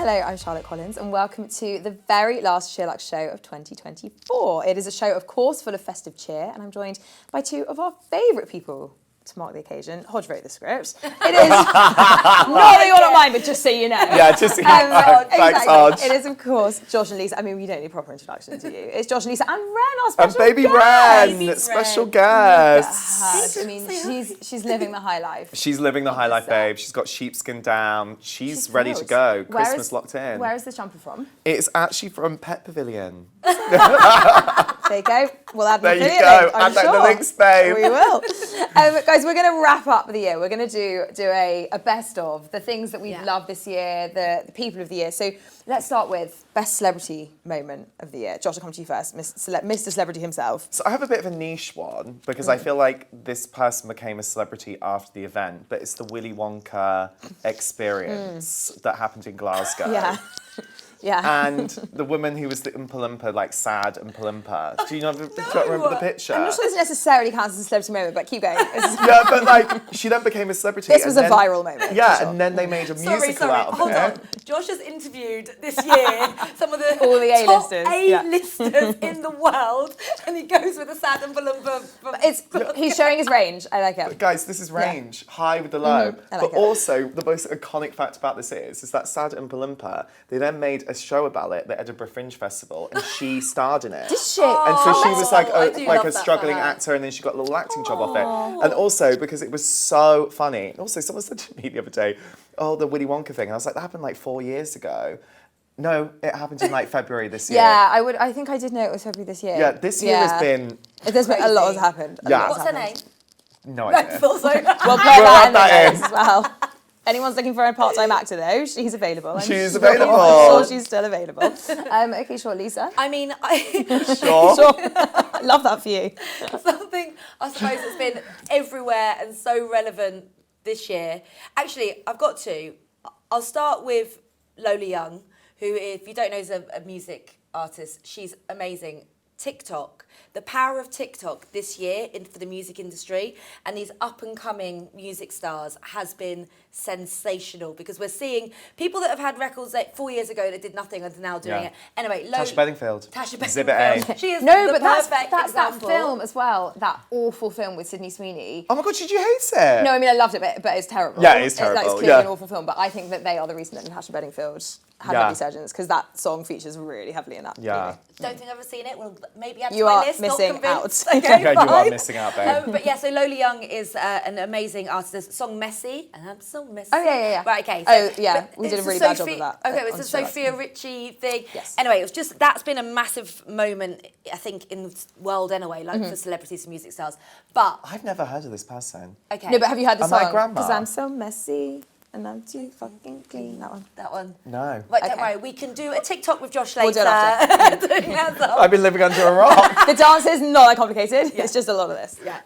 Hello, I'm Charlotte Collins and welcome to the very last SheerLuxe show of 2024. It is a show, of course, full of festive cheer, and I'm joined by two of our favourite people to mark the occasion. Hodge wrote the script. It is not that you're not mine, but just so you know. Yeah, just so you know. Thanks, Hodge. It is, of course, Josh and Lisa. I mean, we don't need a proper introduction to you. It's Josh and Lisa and Ren, our special and baby guest. Ren, special guest. I mean, she's living the high life. She's living the high life, babe. She's got sheepskin down. She's ready to thrilled. go. Christmas locked in. Where is this jumper from? It's actually from Pet Pavilion. There you go. We'll add there the you affiliate go. link, I'm Add sure. the links, babe. We will. Guys, we're going to wrap up the year. We're going to do a best of the things that we've loved this year, the people of the year. So let's start with best celebrity moment of the year. Josh, I'll come to you first, Mr. Celebrity himself. So I have a bit of a niche one because I feel like this person became a celebrity after the event, but it's the Willy Wonka experience that happened in Glasgow. Yeah. Yeah. And the woman who was the Oompa Loompa, like sad Oompa Loompa. Do you not remember the picture? I'm not sure this necessarily counts as a celebrity moment, but keep going. Yeah, but like she then became a celebrity. This was a viral moment. Yeah, sure. and then they made a musical out of Hold it. on. Josh has interviewed this year some of the all the A-listers, top A-listers in the world, and he goes with a sad and balumba. He's showing his range. I like it. But guys, this is range, high with the low. I like But it. also, the most iconic fact about this is that sad Oompa Loompa, they then made a show about it at the Edinburgh Fringe Festival, and she starred in it. Did she? And so she was like I do a love that struggling for her. actor, and then she got a little acting job off it. And also, because it was so funny, and also someone said to me the other day, oh, the Willy Wonka thing. And I was like, that happened like 4 years ago. No, it happened in like February this year. Yeah, I think I did know it was February this year. Yeah, this year has been... There's been a lot has happened. Yeah. What's her name? No I idea. thought so. We'll put We'll that in add that the in. notes as well. Anyone's looking for a part-time actor though, she's available. She's I'm available. sure she's still available. Okay, sure, Lisa. I mean, Sure. Sure. Love that for you. something I suppose that's been everywhere and so relevant this year. Actually, I've got to. I'll start with Lola Young, who, if you don't know, is a music artist. She's amazing. TikTok, the power of TikTok this year for the music industry and these up-and-coming music stars has been sensational, because we're seeing people that have had records like 4 years ago that did nothing and are now doing it. Anyway, Tasha Bedingfield. Exhibit A. She is No, the but perfect that's that example. film as well. That awful film with Sydney Sweeney. Oh my God, did you hate it? No, I mean, I loved it, but it's terrible. Yeah, it is It's terrible, clearly an awful film, but I think that they are the reason that Natasha Bedingfield had a resurgence, because that song features really heavily in that movie. Don't think I've ever seen it. Well, maybe add to You my are list. missing not convinced. out. Okay, Yeah, you are fine. missing out, babe. But yeah, so Lola Young is an amazing artist. Song Messy, and I'm so messy. Oh, yeah. Right, okay. Oh, yeah, but we did a it's really the bad job of that Okay, on it's a SheerLuxe. Sophia Richie thing. Yes. Anyway, it was just, that's been a massive moment, I think, in the world anyway, like for celebrities and music stars. But, I've never heard of this person. okay. No, but have you heard the Am I song? grandma? Because I'm so messy and I'm too fucking clean. That one. That one. No. But don't Okay. worry, we can do a TikTok with Josh later. We'll do it after. Doing that song. I've been living under a rock. The dance is not that complicated. It's just a lot of this. Yeah.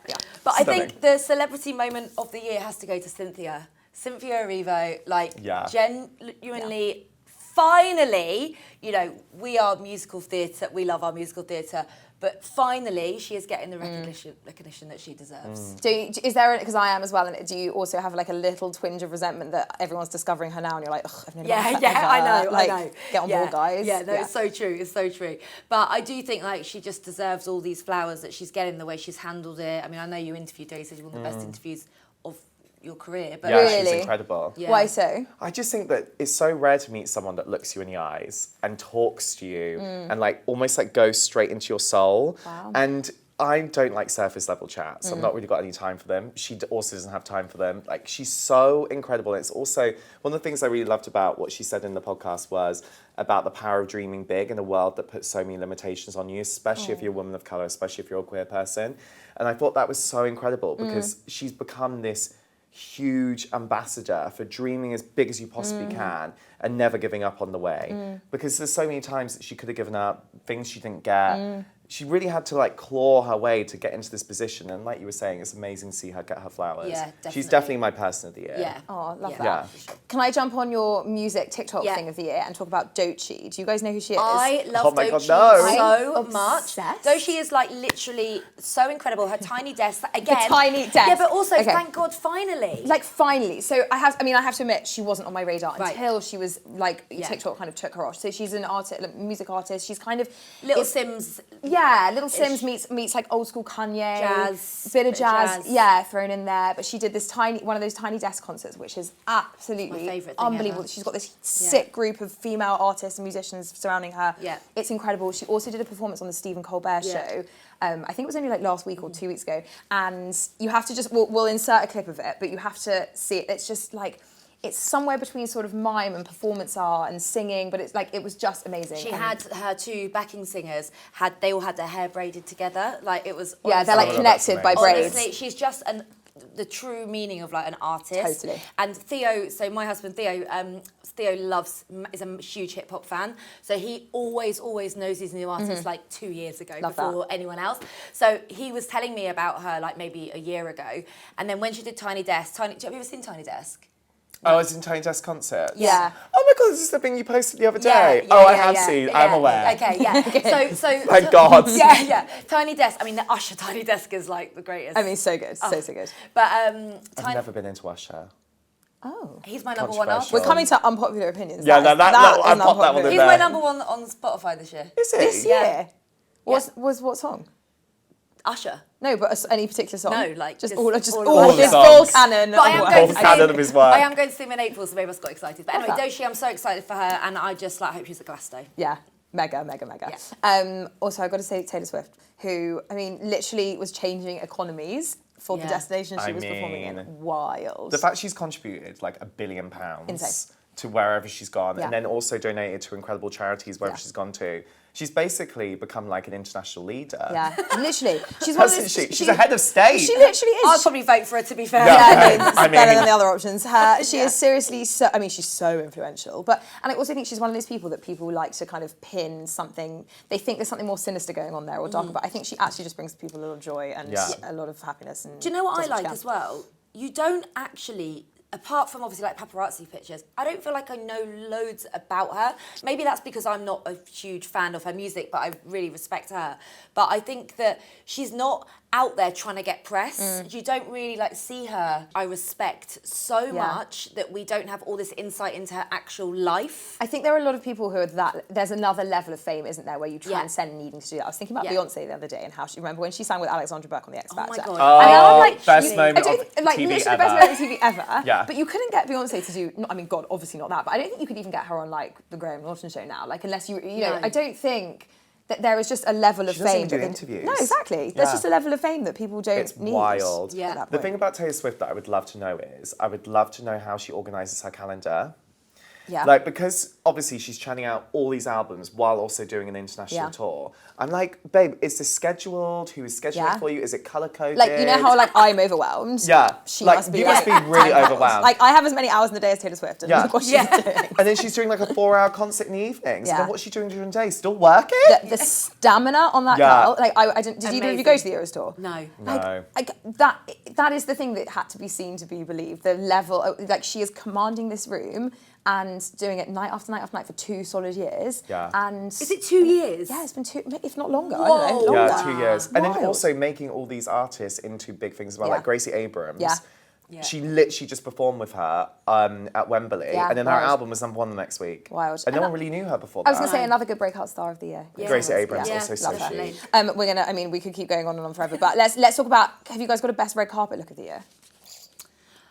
But I Stunning. think the celebrity moment of the year has to go to Cynthia. Cynthia Erivo, genuinely, finally, you know, we are musical theatre, we love our musical theatre, but finally she is getting the recognition that she deserves. Is there, because I am as well, and do you also have like a little twinge of resentment that everyone's discovering her now and you're like, ugh, I've never done that ever. I know. Get on board, guys. Yeah, no, it's so true. But I do think like she just deserves all these flowers that she's getting, the way she's handled it. I mean, I know you interviewed her, you said you were one of the best interviews of your career. But Yeah, she's Really? incredible. Yeah. Why so? I just think that it's so rare to meet someone that looks you in the eyes and talks to you and like almost like goes straight into your soul. Wow. And I don't like surface level chats. I've not really got any time for them. She also doesn't have time for them. Like, she's so incredible. And it's also one of the things I really loved about what she said in the podcast was about the power of dreaming big in a world that puts so many limitations on you, especially if you're a woman of colour, especially if you're a queer person. And I thought that was so incredible because she's become this huge ambassador for dreaming as big as you possibly can and never giving up on the way. Because there's so many times that she could have given up, things she didn't get, she really had to like claw her way to get into this position. And like you were saying, it's amazing to see her get her flowers. Yeah, definitely. She's definitely my person of the year. Yeah. Oh, love Yeah. that. Yeah. Can I jump on your music TikTok Yeah. thing of the year and talk about Doechii? Do you guys know who she is? I love Oh my God, Doechii no. so I'm much. obsessed. Doechii is like literally so incredible. Her tiny desk again. The tiny desk. Yeah, but also Okay. thank God finally. Like finally, so I have to admit she wasn't on my radar Right. until she was like Yeah. TikTok kind of took her off. So she's an artist, like, music artist. She's kind of Little it's- Sims. Yeah, Little Sims meets like old school Kanye, Jazz, bit of bit of jazz, jazz. yeah, thrown in there. But she did this one of those tiny desk concerts, which is absolutely My favourite thing unbelievable. ever. She's got this sick group of female artists and musicians surrounding her. Yeah. It's incredible. She also did a performance on the Stephen Colbert Yeah. show. I think it was only like last week or 2 weeks ago. And you have to just, we'll insert a clip of it, but you have to see it. It's just like, it's somewhere between sort of mime and performance art and singing, but it's like, it was just amazing. She And- had her two backing singers. They all had their hair braided together. Like it was. yeah, they're like Oh, connected that's by braids. Honestly, she's just the true meaning of like an artist. Totally. And Theo, so my husband Theo, Theo is a huge hip hop fan. So he always knows these new artists like 2 years ago Love before anyone else. So he was telling me about her like maybe a year ago. And then when she did Tiny Desk, have you ever seen Tiny Desk? Oh, I was in Tiny Desk concert. Yeah. Oh my God, this is the thing you posted the other day. Yeah, I yeah, have yeah, seen. yeah. I'm aware. Okay, yeah. So Thank God. Yeah. Tiny Desk. I mean, the Usher Tiny Desk is like the greatest. I mean, so good, so good. But I've never been into Usher. Oh. he's my number one artist. We're coming to unpopular opinions. Yeah, That no, is- that- is I an popped that one unpopular in He's there. my number one on Spotify this year. Is it? This year. Yeah. Was what song? Usher. No, but any particular song? No, like, just just all all his the full songs. canon. But I am of going work. to canon of his work. I am going to see him in April, so maybe I just got excited. But anyway, Love that. Doechii, I'm so excited for her, and I just like hope she's at Glasgow. Yeah, mega. Yeah. Also, I've got to say Taylor Swift, who, I mean, literally was changing economies for the Yeah. destination she I was performing in. mean, Wild. The fact she's contributed like £1 billion Insane. to wherever she's gone, Yeah. and then also donated to incredible charities wherever Yeah. she's gone to. She's basically become like an international leader. Yeah, literally. She's one of Hasn't those, she? She's a head of state. She literally is. I'd probably vote for her, to be fair. Yeah. Yeah, no, it's I better mean- than the other options. She is seriously so. I mean, she's so influential. And I also think she's one of those people that people like to kind of pin something. They think there's something more sinister going on there or darker. But I think she actually just brings people a lot of joy and Yeah. a lot of happiness. And Do you know what I does she like can. as well? You don't actually, apart from obviously like paparazzi pictures, I don't feel like I know loads about her. Maybe that's because I'm not a huge fan of her music, but I really respect her. But I think that she's not out there trying to get press. You don't really like see her. I respect so much that we don't have all this insight into her actual life. I think there are a lot of people who are that. There's another level of fame, isn't there, where you transcend needing to do that. I was thinking about Yeah. Beyonce the other day and how she remember when she sang with Alexandra Burke on the X Oh Factor. my God. Oh, And now I'm like, best you- moment I don't of think- like TV literally ever. the best moment of TV ever. Yeah. But you couldn't get Beyonce to do. I mean, God, obviously not that. But I don't think you could even get her on like the Graham Norton show now. Like unless you know, No. I don't think that there is just a level of She doesn't fame. even do that they- interviews. No, exactly. There's Yeah. just a level of fame that people don't It's need. wild. Yeah. at that The point. thing about Taylor Swift that I would love to know is I would love to know how she organises her calendar. Yeah. Like, because obviously she's churning out all these albums while also doing an international Yeah. tour. I'm like, babe, is this scheduled? Who is scheduling Yeah. it for you? Is it colour coded? Like you know how like I'm overwhelmed. Yeah. She Like, must be you like must be really tangled. overwhelmed. Like I have as many hours in the day as Taylor Swift. And Yeah. look what she's Yeah. doing. And then she's doing like a 4-hour concert in the evenings. Yeah. And then what's she doing during the day? Still working? The stamina on that Yeah. girl. Like I didn't. Did either of you go to the Eras tour? No. No. Like that is the thing that had to be seen to be believed. The level, like she is commanding this room and doing it night after night after night for 2 solid years. Yeah. And Is it 2 years? yeah, it's been 2, if not longer. I don't know. Whoa. Longer. Yeah, 2 years. And then Wild. also making all these artists into big things as well, Yeah. like Gracie Abrams. Yeah. Yeah. She literally just performed with her at Wembley, Yeah, and then her wild. album was number 1 the next week. Wild. And no And one really knew her before that. I was going to say another good breakout star of the year. Yeah. Gracie Abrams Yeah. also so Love her. chic. We're gonna. I mean, we could keep going on and on forever, but let's talk about. Have you guys got a best red carpet look of the year?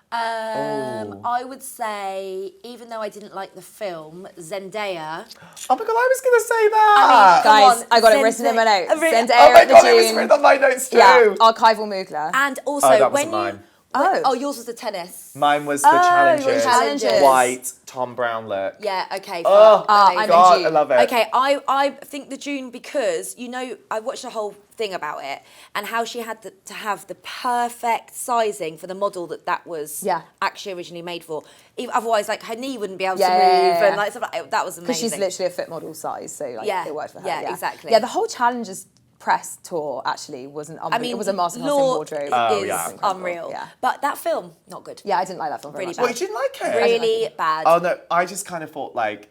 I would say, even though I didn't like the film, Zendaya. Oh my god, I was going to say that! Come Guys, on, I got it written in my Zendaya- notes. Really? Zendaya Oh my at the god, it was Dune. written on my notes too! Yeah, archival Mugler. And also, Oh, that when wasn't you. mine. Oh. Yours was the tennis. Mine was the your challenges. challenges. White, Tom Brown look. Yeah, okay. Oh, fine. I'm in god, June. I love it. Okay, I think the June because, you know, I watched the whole thing about it and how she had to have the perfect sizing for the model that was Yeah. actually originally made for. Otherwise, like, her knee wouldn't be able to Yeah, move yeah, yeah. and like stuff like that was amazing. Because she's literally a fit model size, so like Yeah, it worked for her. yeah, exactly. Yeah, the whole challenge is press tour actually was it was a masterclass in Law wardrobe. is unreal. Yeah. But that film, not good. Yeah, I didn't like that film very Really much. bad. Well, you didn't like it? Really bad. Oh no, I just kind of thought like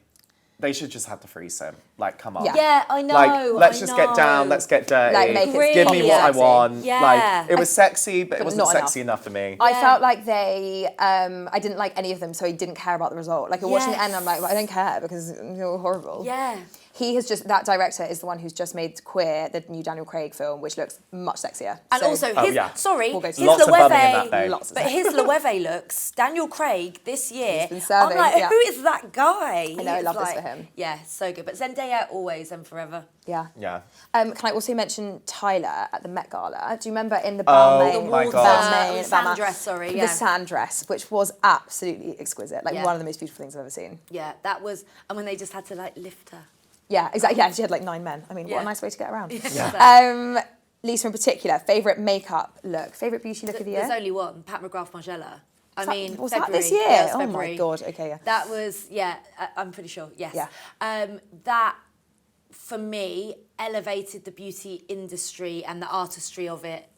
they should just have the threesome. Like, come on. Yeah. Yeah, I know. Like, let's I just know. get down, let's get dirty. Like, make it Give me what I sexy. want. Yeah. Like, it was sexy, but it wasn't not sexy enough for me. I felt like they, I didn't like any of them, so I didn't care about the result. Like, watching the end, I'm like, well, I don't care because you're horrible. Yeah. He has just, that director is the one who's just made Queer, the new Daniel Craig film, which looks much sexier. And So- also, Oh, his, yeah. sorry, We'll go his to Lots of bumming in that, Loewe, babe. Lots of but his Loewe looks, Daniel Craig this year, been serving, I'm like, yeah. who is that guy? I know, I He's love this like- for him. Yeah, so good. But Zendaya always and forever. Yeah. Yeah. Can I also mention Tyler at the Met Gala? Do you remember in the Oh Balmain? my water- God. the sand dress, sorry, The yeah. sand dress, which was absolutely exquisite. Like, Yeah. one of the most beautiful things I've ever seen. Yeah, that was, and when they just had to like lift her. Yeah, exactly. Yeah, she had like 9 men. I mean, what Yeah. a nice way to get around. Yeah. Lisa in particular, favourite makeup look, favourite beauty look of the year? There's only one, Pat McGrath Margiela. I Was that- mean, was February. that this year? Yeah, it was Oh my February. God, okay, yeah. That was, yeah, I'm pretty sure, yes. Yeah. That, for me, elevated the beauty industry and the artistry of it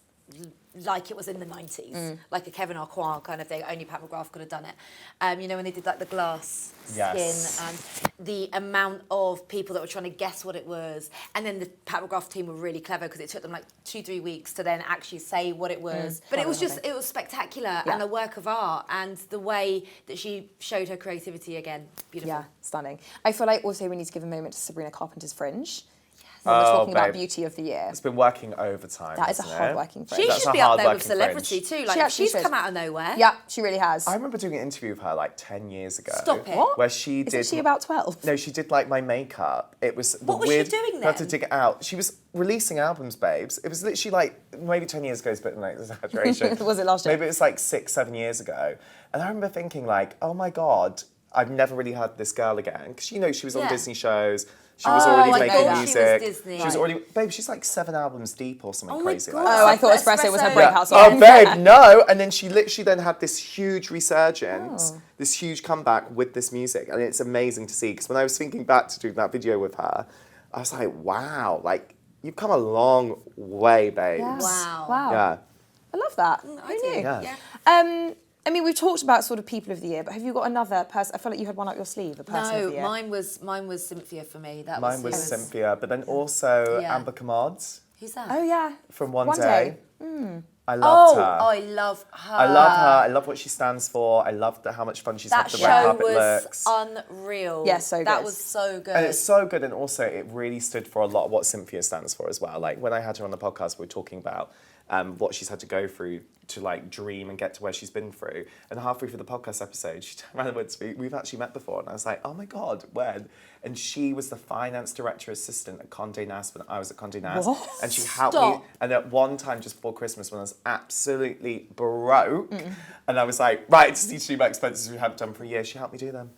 like it was in the 90s, like a Kevin Arquin kind of thing. Only Pat McGrath could have done it. You know, when they did like the glass Yes. skin and the amount of people that were trying to guess what it was. And then the Pat McGrath team were really clever because it took them like 2-3 weeks to then actually say what it was. But it was just, it was spectacular and a work of art, and the way that she showed her creativity again, beautiful. Yeah, stunning. I feel like also we need to give a moment to Sabrina Carpenter's Fringe. When we're Oh, talking about babe. beauty of the year. It's been working overtime. That is a hasn't hard-working it? Fringe. She That's should a be up there with hard-working celebrity Fringe. too. Like, actually she's should. come out of nowhere. Yeah, she really has. I remember doing an interview with her like 10 years ago. Stop it. What? Where she Isn't did. she about 12? No, she did like my makeup. It was the What was she weird, doing I had to then? dig it out. She was releasing albums, babes. It was literally like maybe 10 years ago is a bit of an exaggeration. Was it last year? Maybe it was like 6-7 years ago. And I remember thinking like, oh my God, I've never really heard this girl again. Because you know, she was on Yeah. Disney shows. She was Oh, already I making thought she was music. Disney. She was Right. already, babe, she's like 7 albums deep or something Oh my crazy God. like that. Oh, I thought Espresso was her Espresso. breakout Oh, song. babe, no. And then she literally then had this huge resurgence, this huge comeback with this music. And it's amazing to see. Because when I was thinking back to doing that video with her, I was like, wow, like, you've come a long way, babes. Yeah. Wow. Wow. Yeah. I love that. I Who do. knew? Yeah. I mean, we've talked about sort of people of the year, but have you got another person? I feel like you had one up your sleeve, a person of the No, year. mine was Cynthia for me. That Mine was it Cynthia, but then also Yeah. Amber Commodds Who's that? Oh, yeah. from One One Day. Day. I loved Oh, her. I love her. I love her. I love what she stands for. I love how much fun she's That had with the red show carpet was looks. unreal. Yeah, so That good. was so good. And it's so good, and also it really stood for a lot of what Cynthia stands for as well. Like when I had her on the podcast, we were talking about what she's had to go through to like dream and get to where she's been through. And halfway through the podcast episode, she turned around and went to me, we've actually met before. And I was like, oh my God, when? And she was the finance director assistant at Condé Nast when I was at Condé Nast. What? And she helped me. Stop. And at one time, just before Christmas, when I was absolutely broke, and I was like, right, I just need to do my expenses we haven't done for a year, she helped me do them.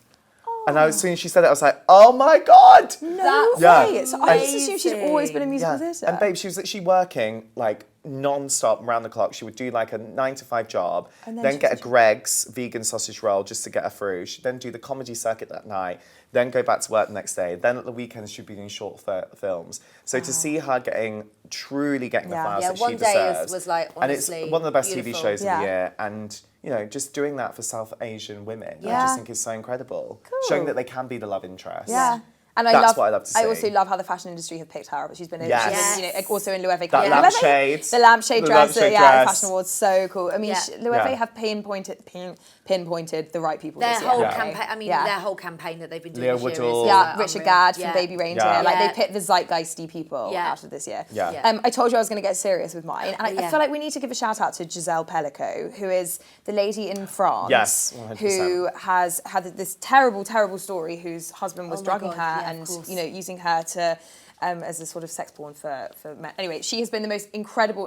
And I was, as soon as she said it, I was like, oh my God! No Yeah. way. So I just assumed she's always been in musical Yeah. theatre. And babe, she was literally working like non-stop around the clock. She would do like a 9-to-5 job, And then then she get a was- Greg's vegan sausage roll just to get her through. She'd then do the comedy circuit that night, then go back to work the next day. Then at the weekends she'd be doing short films. So to see her truly getting the Yeah. flowers Yeah, that One she Day deserves. was, like, and it's honestly one of the best beautiful. TV shows Yeah. of the year. And you know, just doing that for South Asian women, I Yeah. just think is so incredible. Cool. Showing that they can be the love interest. Yeah. And That's what I love to I see. also love how the fashion industry have picked her up. She's been, Yes. she's been, you know, also in Loewe. That Yeah. lampshade. The lampshade The dress, lampshade yeah, the dress. Fashion Awards, so cool. I mean, Yeah. Loewe Yeah. have pinpointed the right people Their this year. whole Yeah. campaign. I mean, Yeah. their whole campaign that they've been doing Leah this year Woodall. is Yeah, Richard unreal. Gadd from Yeah. Baby Reindeer. Yeah. Like, Yeah. they picked the zeitgeisty people Yeah. out of this year. Yeah. Yeah. I told you I was going to get serious with mine. And I Yeah. feel like we need to give a shout out to Giselle Pellico, who is the lady in France Yes, 100%. who has had this terrible, terrible story, whose husband was Oh my drugging God, her yeah, of and, course. you know, using her to as a sort of sex porn for men. Anyway, she has been the most incredible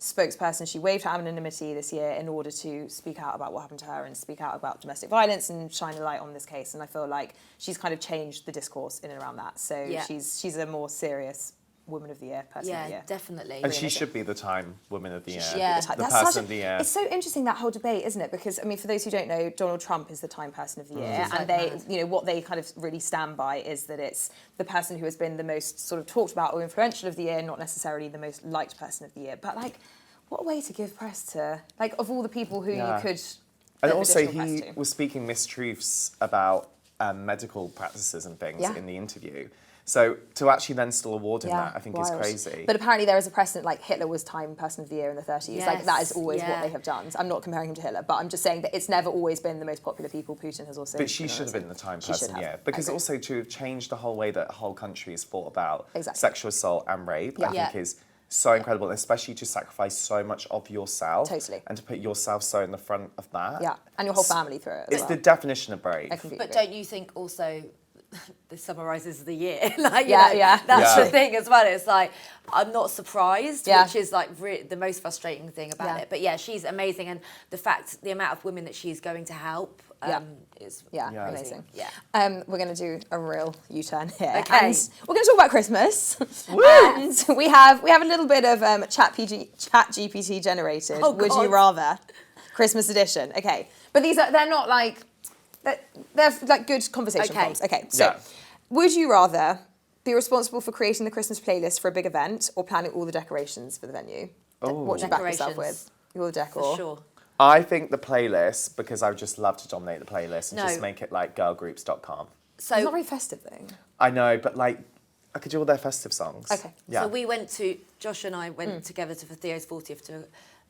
spokesperson. She waived her anonymity this year in order to speak out about what happened to her and speak out about domestic violence and shine a light on this case. And I feel like she's kind of changed the discourse in and around that. So Yeah. she's a more serious Woman of the Year, Person of the Year. Definitely. And she should be the Time Woman of the Year. Yeah. The The That's Person of the Year. It's so interesting, that whole debate, isn't it? Because, I mean, for those who don't know, Donald Trump is the Time Person of the Year. And they, you know, what they kind of really stand by is that it's the person who has been the most sort of talked about or influential of the year, not necessarily the most liked person of the year. But, like, what a way to give press to, like, of all the people who you could... And give also, additional press he to. was speaking mistruths about medical practices and things in the interview. So to actually then still award him that, I think is crazy. But apparently there is a precedent, like Hitler was Time Person of the Year in the 30s. Like that is always what they have done. So I'm not comparing him to Hitler, but I'm just saying that it's never always been the most popular people. Putin has also. But she should have been the Time Person, because also to have changed the whole way that the whole country has thought about sexual assault and rape, I think is so incredible, and especially to sacrifice so much of yourself. Totally. And to put yourself so in the front of that. Yeah, and your whole family through it. It's the definition of brave. But don't you think also this summarises the year? Like, that's the thing as well. It's like, I'm not surprised, which is like the most frustrating thing about it. But yeah, she's amazing, and the amount of women that she's going to help is amazing. Yeah. We're going to do a real U-turn here. Okay. And we're going to talk about Christmas. And we have a little bit of chat GPT generated. Would you rather? Christmas edition. Okay. But they're not like, they're like good conversation prompts. Okay. So would you rather be responsible for creating the Christmas playlist for a big event or planning all the decorations for the venue? What do you back yourself with? You're the decor. For sure. I think the playlist, because I would just love to dominate the playlist and just make it like girlgroups.com. So it's not very festive though. I know, but like, I could do all their festive songs. Okay. Yeah. So Josh and I went together for Theo's 40th to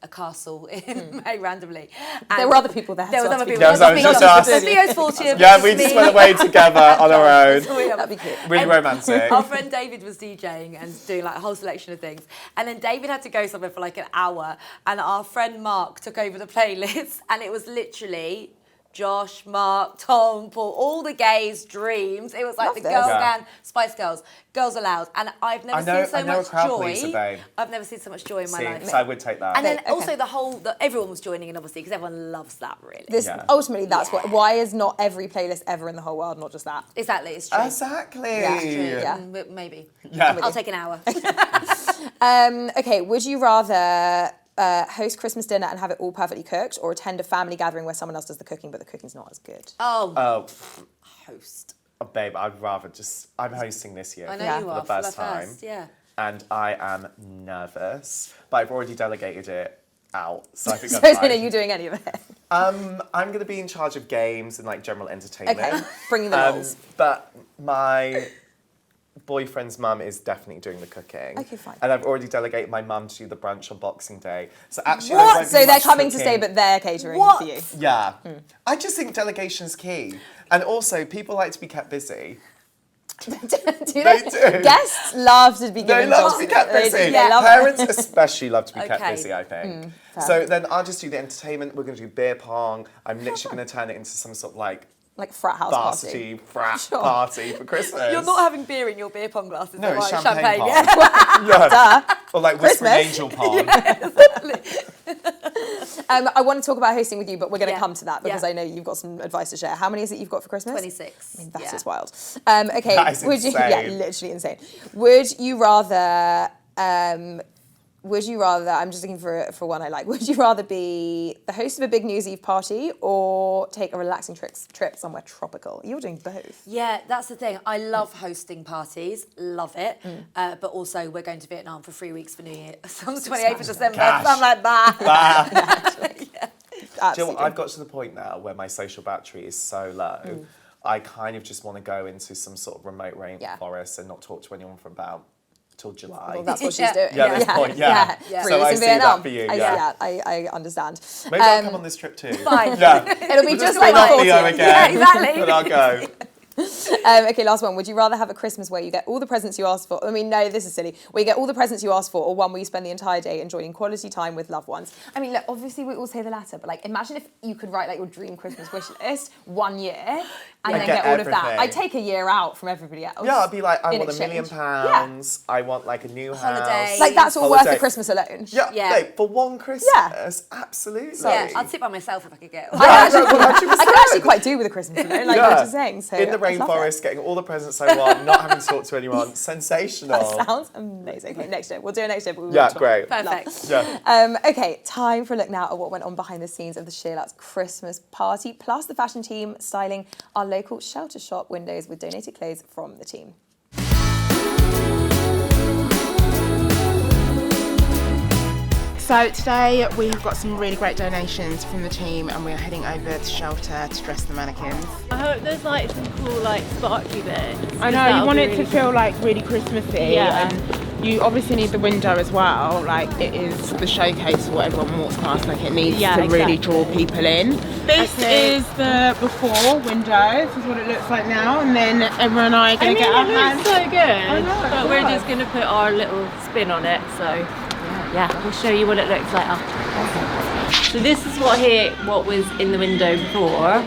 a castle in May randomly. And there were other people there. There was other people. There was just us. So Theo's 40th. Yeah, we just went away together on our own. That'd be cute. Really romantic. Our friend David was DJing and doing like a whole selection of things. And then David had to go somewhere for like an hour. And our friend Mark took over the playlist. And it was literally Josh, Mark, Tom, Paul, all the gays' dreams. It was like the girl gang, Spice Girls, Girls Aloud. And I've never seen so much joy. I've never seen so much joy in my life. So I would take that. And then also everyone was joining in, obviously, because everyone loves that, really. Ultimately, that's why is not every playlist ever in the whole world, not just that? Exactly, it's true. Exactly. Yeah, it's true. Yeah. Maybe. Yeah. I'll take an hour. Okay, would you rather host Christmas dinner and have it all perfectly cooked, or attend a family gathering where someone else does the cooking but the cooking's not as good? Host. Oh, babe, I'd rather I'm hosting this year I know you for are, the first time. Yeah. And I am nervous, but I've already delegated it out, so I think So that's fine. are you doing any of it? I'm going to be in charge of games and like general entertainment. Okay, bringing the rolls. But my boyfriend's mum is definitely doing the cooking. Okay, fine. And I've already delegated my mum to do the brunch on Boxing Day. So actually, What? So they're coming to stay, but they're catering for you. Yeah. I just think delegation's key. And also, people like to be kept busy. Do They they? do. Guests love to be given They love jobs. to be kept They do. busy. Yeah, love Parents especially love to be kept Okay. busy, I think. So then I'll just do the entertainment. We're going to do beer pong. I'm literally going to turn it into some sort of like frat house party. varsity frat party for Christmas. You're not having beer in your beer pong glasses. No, it's right? champagne pong. Yeah. Yeah. Or like Whispering Angel pong. I want to talk about hosting with you, but we're going to come to that because Yeah. I know you've got some advice to share. How many is it you've got for Christmas? 26. I mean, that is wild. Okay, That is would you? insane. Yeah, literally insane. Would you rather? I'm just looking for one I like. Would you rather be the host of a big New Year's Eve party or take a relaxing trip somewhere tropical? You're doing both. Yeah, that's the thing. I love hosting parties, love it. But also, we're going to Vietnam for 3 weeks for New Year. So on the 28th of December, Gosh. so I'm like, bah. Do you know Absolutely. what? I've got to the point now where my social battery is so low, I kind of just want to go into some sort of remote rainforest and not talk to anyone for about till July. Well, that's what she's Yeah. doing. Yeah, at this point, yeah. Yeah. So Greece I and see Vietnam. that for you, I understand. Maybe I'll come on this trip too. Fine. Yeah. It'll be We'll just call like up the Leo 40th. again. Yeah, exactly. But I'll go. Okay, last one. Would you rather have a Christmas where you get all the presents you asked for? I mean, no, this is silly. Where you get all the presents you asked for, or one where you spend the entire day enjoying quality time with loved ones? I mean, look, obviously we all say the latter, but like, imagine if you could write like your dream Christmas wish list 1 year and then get all of that. everything. I'd take a year out from everybody else. Yeah, I'd be like, I in want £1 million. exchange. I want like a new Holiday. house. Like that's all worth Holiday. a Christmas alone. Yeah, Yeah. babe, for one Christmas, absolutely. Yeah, I'd sit by myself if I could get. I can actually quite do with a Christmas, you know, like Yeah. you're just saying. So In the I love it. rainforest, getting all the presents I want, not having to talk to anyone. Sensational. That sounds amazing. Okay, next year. We'll do it next year. But we Yeah, will try. great. Perfect. Yeah. Okay, time for a look now at what went on behind the scenes of the SheerLuxe Christmas party, plus the fashion team styling our local shelter shop windows with donated clothes from the team. So today we've got some really great donations from the team and we're heading over to shelter to dress the mannequins. I hope there's like some cool like sparkly bits. I know, you want it to feel like really Christmassy, Yeah. and you obviously need the window as well, like it is the showcase for what everyone walks past, like it needs Yeah, to really exactly. draw people in. This is the before window, this is what it looks like now, and then everyone and I are going to get our it hands. looks so good, know, it but we're does. just going to put our little spin on it. So yeah, we'll show you what it looks like after. So this is what was in the window before,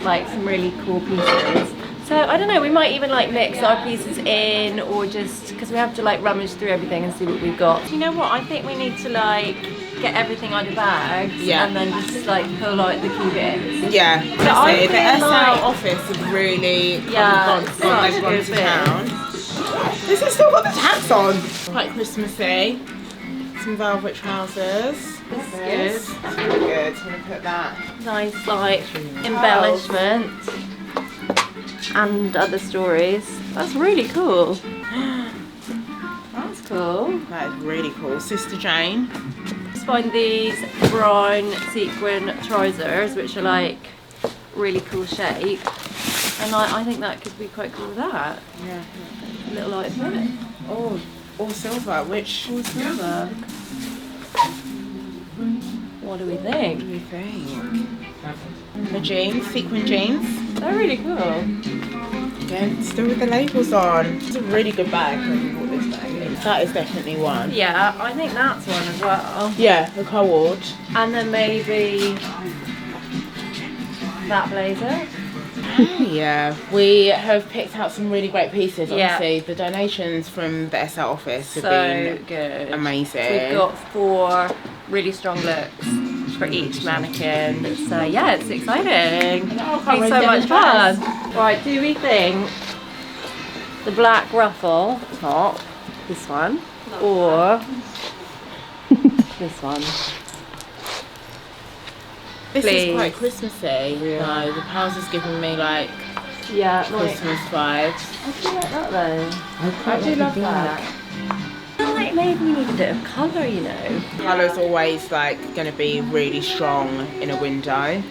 like some really cool pieces. So I don't know, we might even like mix our pieces in, or just because we have to like rummage through everything and see what we've got. You know what? I think we need to like get everything out of bags, Yeah. and then just like pull out the key bits. Yeah, But I honestly, the feel SL like- office have really Yeah, gone such everyone good to bits. town. This has still got the tags on. Quite Christmassy. Some velvet trousers. This is good. It's really good. I'm gonna put that. Nice like embellishment and other stories. That's really cool. That's cool. That is really cool. Sister Jane. Just find these brown sequin trousers, which are like really cool shape, and I think that could be quite cool with that. Yeah. A little outfit. Oh, all silver. Which? All silver. What do we think? What do you think? The jeans, sequin jeans. They're really cool. Again, still with the labels on. It's a really good bag. I bought this bag in. That is definitely one. Yeah, I think that's one as well. Yeah, the co-ord. And then maybe that blazer. Yeah, we have picked out some really great pieces. Yeah. Obviously, the donations from the SL office have So been good. amazing. We've got 4 really strong looks for each mannequin. So yeah, it's exciting. Oh, It's can't wait so to much get fun. the Right, do we think the black ruffle top, this one, or this one? This Please. is quite Christmassy. No, the pals is giving me like Yeah, Christmas vibes. I do like that though. I do love that. I feel like maybe we need a bit of colour, you know. Colour's always like going to be really strong in a window.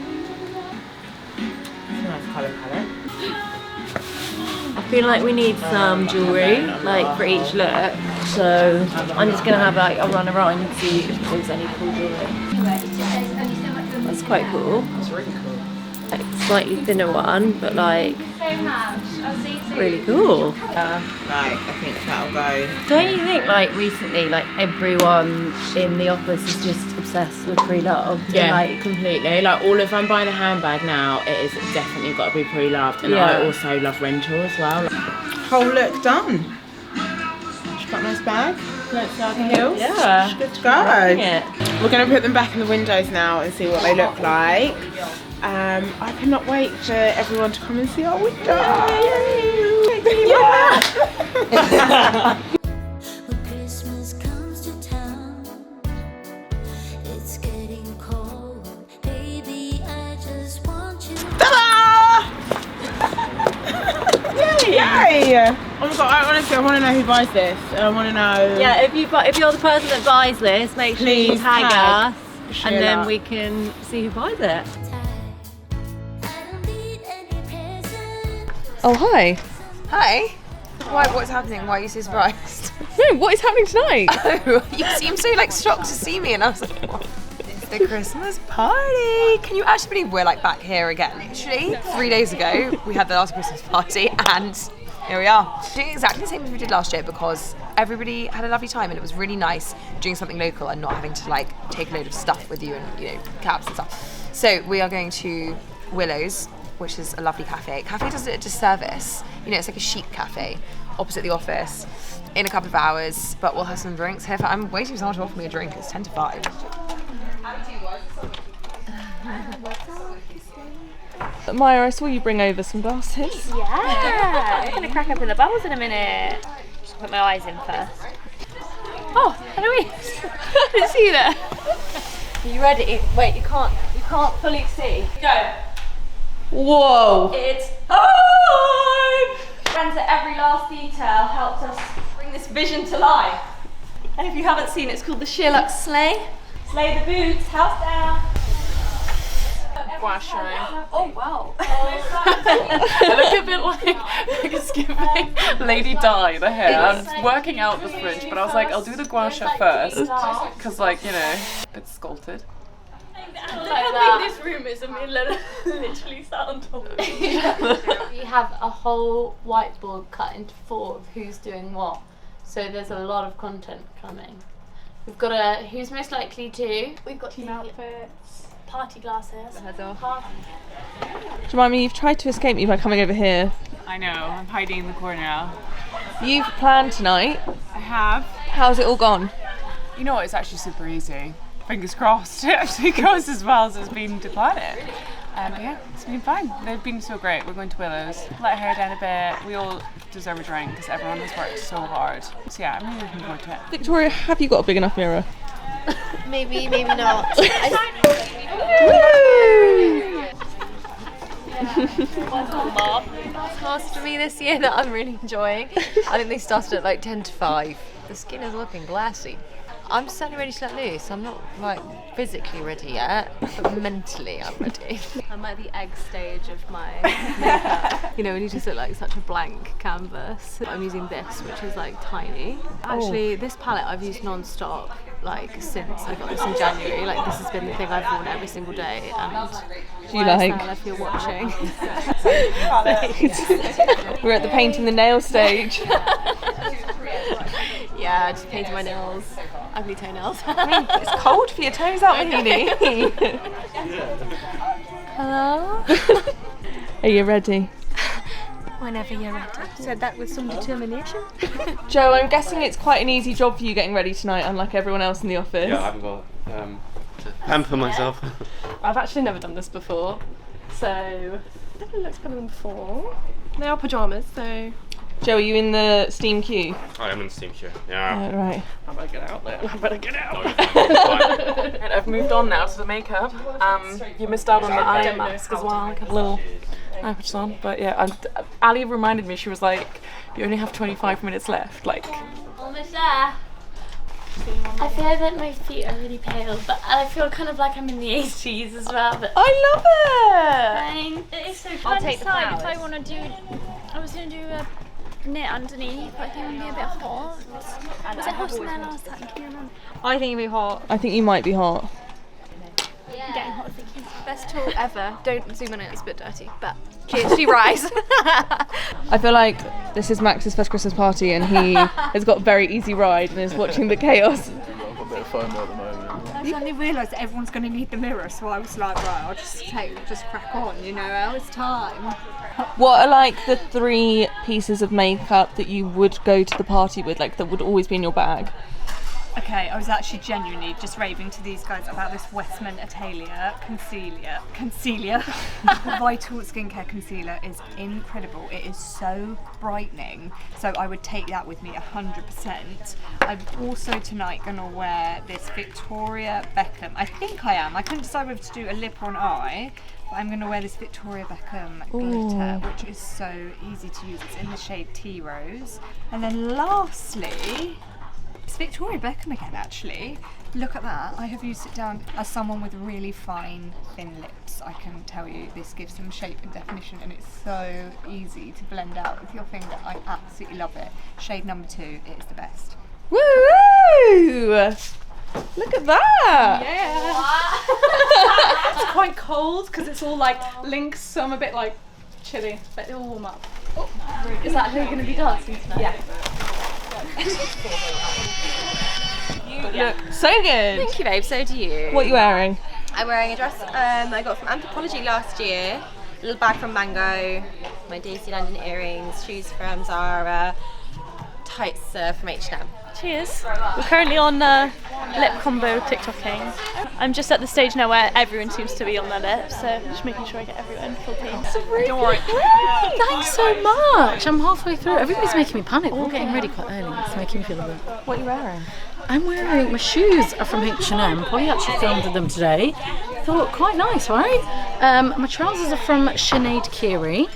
It's a nice colour palette. I feel like we need some jewellery, like for each look. So I'm just gonna have like a run around and see if there's any cool jewellery. That's quite cool. It's really cool. Like slightly thinner one, but like really cool. Right, I think that'll go. Don't you think like recently like everyone in the office is just obsessed with pre-loved? And, Yeah, like, completely. Like all if I'm buying a handbag now, it is definitely got to be pre-loved, and Yeah. I also love rental as well. Whole look done. She's got a nice bag. Let's see the heels. Yeah. She's good to Loving go. it. We're going to put them back in the windows now and see what they look like. I cannot wait for everyone to come and see our window. Yeah. When Christmas comes to town, it's getting cold. Baby, I just want you. Ta-da! Yay! Oh my god, I honestly want to know who buys this. I want to know. Yeah, if you're the person that buys this, make sure you Please tag tag us, and then SheerLuxe. we can see who buys it. I don't need any present. Oh, hi. Hi. Why? What's happening? Why are you so surprised? No, what is happening tonight? Oh, you seem so like shocked to see me, and I was like, what? It's the Christmas party. Can you actually believe we're like back here again? Literally 3 days ago, we had the last Christmas party, and here we are. Doing exactly the same as we did last year because everybody had a lovely time, and it was really nice doing something local and not having to like take a load of stuff with you and, you know, cabs and stuff. So we are going to Willow's, which is a lovely cafe. Cafe does it a disservice. You know, it's like a chic cafe opposite the office in a couple of hours, but we'll have some drinks here. I'm waiting for someone to offer me a drink. It's 10 to 5. Maya, I saw you bring over some glasses. Yeah, I'm gonna crack open the bubbles in a minute. Just put my eyes in first. Oh, Eloise! I didn't see you there. Are you ready? Wait, you can't fully see. Go. Whoa! It's time! Friends at every last detail helped us bring this vision to life. And if you haven't seen it, it's called the SheerLuxe Sleigh. Slay the boots, house down. Gua sha. Oh wow. I look a bit like it's giving Lady Di the hair. I'm working out the fringe, but I was like, I'll do the gua sha first, because like, you know, it's sculpted. Look how big this room is. I mean, literally sound on. We have a whole whiteboard cut into 4 of who's doing what. So there's a lot of content coming. We've got a who's most likely to. We've got team outfits, party glasses. Party. Do you mind me? You've tried to escape me by coming over here. I know, I'm hiding in the corner now. You've planned tonight. I have. How's it all gone? You know what, it's actually super easy. Fingers crossed, it actually goes as well as it's been to plan it. But yeah, it's been fine. They've been so great. We're going to Willow's. Let her hair down a bit. We all deserve a drink because everyone has worked so hard. So yeah, I'm really looking forward to it. Victoria, have you got a big enough mirror? Maybe not. Class to me this year that I'm really enjoying. I think they started at like 10 to 5. The skin is looking glassy. I'm certainly ready to let loose. I'm not like physically ready yet, but mentally I'm ready. I'm at the egg stage of my makeup. You know, when you just look like such a blank canvas. I'm using this, which is like tiny. Actually, this palette I've used non-stop like since I got this in January. Like this has been the thing I've worn every single day. And Do you like? If you're watching. We're at the painting the nail stage. Yeah, I just painted my nails. Ugly toenails. It's cold for your toes out, Mahini. Hello? Are you ready? Whenever you're ready. Said that with some determination. Joe, I'm guessing it's quite an easy job for you getting ready tonight, unlike everyone else in the office. Yeah, I've got to pamper myself. I've actually never done this before, so definitely looks better than before. They are pyjamas, so. Joe, are you in the steam queue? I am in the steam queue. Yeah. Right. I better get out there. I better get out. No, it's fine. And I've moved on now to the makeup. You missed out on the eye mask as well. I got a little eye patch on, but yeah. Ali reminded me. She was like, "You only have 25 minutes left." Like. Almost there. I feel that my feet are really pale, but I feel kind of like I'm in the 80s as well. But I love it! It's so I'll take the flowers. If I want to do, I was going to do a knit underneath, but I think it would be a bit hot. Was it hot in there last time? Can you remember? I think it'd be hot. I think you might be hot. I'm getting hot thinking. Best tool ever. Don't zoom on it, it's a bit dirty, but cheers, she rise. I feel like this is Max's first Christmas party and he has got a very easy ride and is watching the chaos. I've got a bit of FOMO at the moment. I suddenly realised that everyone's going to need the mirror, so I was like, right, I'll just crack on, you know, it's time. What are like the 3 pieces of makeup that you would go to the party with, like that would always be in your bag? Okay, I was actually genuinely just raving to these guys about this Westman Atelier concealer. Vital Skincare Concealer is incredible. It is so brightening, so I would take that with me 100%. I'm also tonight going to wear this Victoria Beckham. I think I am. I couldn't decide whether to do a lip or an eye. But I'm going to wear this Victoria Beckham glitter, which is so easy to use. It's in the shade Tea Rose. And then lastly, it's Victoria Beckham again, actually. Look at that. I have used it down as someone with really fine, thin lips. I can tell you this gives them shape and definition, and it's so easy to blend out with your finger. I absolutely love it. Shade number 2, it is the best. Woo! Look at that! Yeah! It's quite cold because it's all like links, so I'm a bit like chilly, but it'll warm up. Oh, is that who you're going to be dancing tonight? Yeah. You look so good! Thank you, babe, so do you. What are you wearing? I'm wearing a dress I got from Anthropology last year, a little bag from Mango, my Daisy London earrings, shoes from Zara, tights from H&M. Cheers. We're currently on lip combo TikToking. I'm just at the stage now where everyone seems to be on their lips, so just making sure I get everyone full team. Don't worry. Thanks so much. I'm halfway through. Everybody's making me panic. We're getting ready quite early. It's making me feel a bit. What are you wearing? I'm wearing, my shoes are from H&M. Polly actually filmed them today. Thought quite nice, right? My trousers are from Sinead Kiri.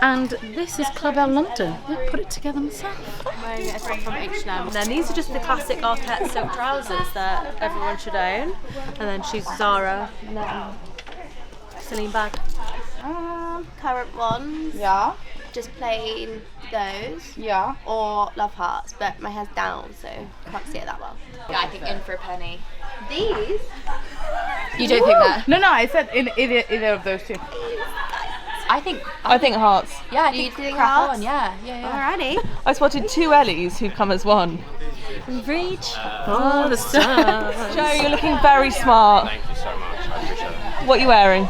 And this is Club L London. I put it together myself. I'm wearing a top from H&M. And then these are just the classic Arquette silk trousers that everyone should own. And then shoes Zara. And then Celine bag. Current ones. Yeah. Just plain those. Yeah. Or Love Hearts, but my hair's down, so can't see it that well. Yeah, I think in for a penny. These? You don't think that? No, I said in either of those two. I think hearts. Yeah, I You think think crack hearts? on. Yeah. Alrighty. I spotted two Ellies who've come as one. Reach. Oh, the stars. Joe, you're looking very smart. Thank you so much. I appreciate it. What are you wearing?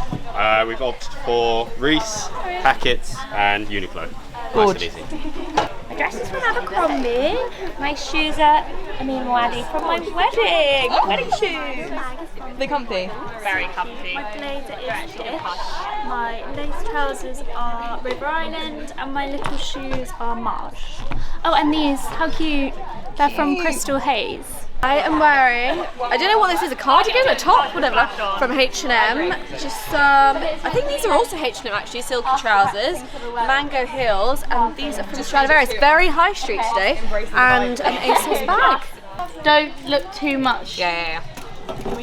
We've opted for Reese, Packets, and Uniqlo. Good. Nice and easy. My dress is from Abercrombie. My shoes are Amin Wadi from my wedding shoes. They're comfy. Very comfy. My blazer is Dish. My lace trousers are River Island, and my little shoes are Marsh. Oh, and these, how cute. They're from Crystal Haze. I am wearing, I don't know what this is, a cardigan, a top, whatever, from H&M. Just I think these are also H&M actually, silky trousers, mango heels, and these are from Stradivarius. Very high street today, and an ASOS bag. Don't look too much. Yeah.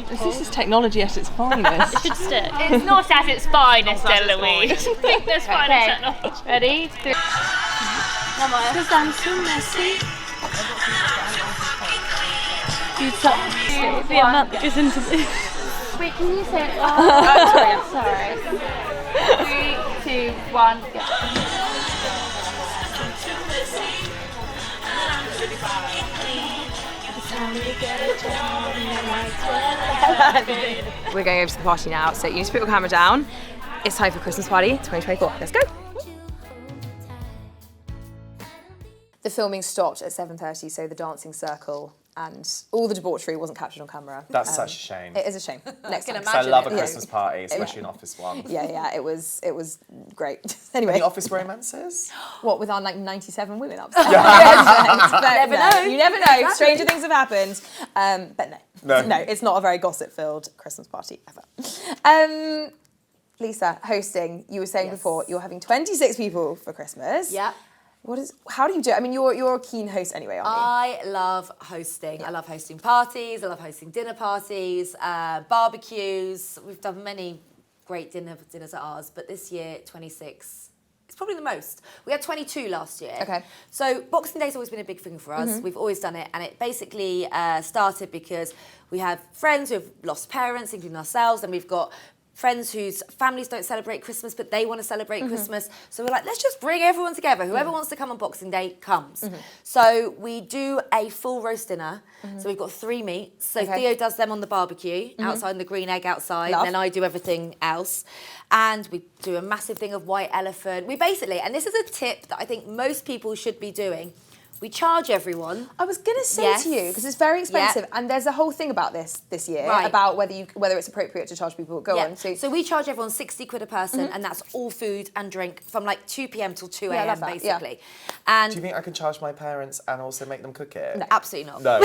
This is technology at its finest. It should stick. It's not at its finest, Eloise. I think there's finest technology. Ready? Because I'm so messy. The amount that goes into this. Wait, can you say it? Sorry. 3, 2, 1, go. We're going over to the party now, so you need to put your camera down. It's time for Christmas Party 2024. Let's go. The filming stopped at 7:30, so the dancing circle and all the debauchery wasn't captured on camera. That's such a shame. It is a shame. Next time. I love a Christmas party, especially an office one. Yeah, it was great. Anyway. Any office romances? What, with our like 97 women upstairs? Never know. You never know. Exactly. Stranger things have happened. But no, it's not a very gossip-filled Christmas party ever. Lisa, hosting, you were saying before, you're having 26 people for Christmas. Yeah. How do you do it? I mean, you're a keen host anyway, aren't you? I love hosting. I love hosting parties. I love hosting dinner parties, barbecues. We've done many great dinners at ours, but this year, 26, it's probably the most. We had 22 last year. Okay. So Boxing Day's always been a big thing for us. We've always done it, and it basically started because we have friends who have lost parents, including ourselves, and we've got friends whose families don't celebrate Christmas, but they want to celebrate Christmas. So we're like, let's just bring everyone together. Whoever wants to come on Boxing Day comes. So we do a full roast dinner. So we've got 3 meats. So Theo does them on the barbecue, outside in the green egg outside, and then I do everything else. And we do a massive thing of white elephant. We basically, and this is a tip that I think most people should be doing, we charge everyone. I was going to say to you, because it's very expensive, and there's a whole thing about this year, about whether it's appropriate to charge people. Go on. So we charge everyone 60 quid a person, and that's all food and drink from like 2 p.m. till 2 a.m. basically. And do you think I can charge my parents and also make them cook it? No, absolutely not. No.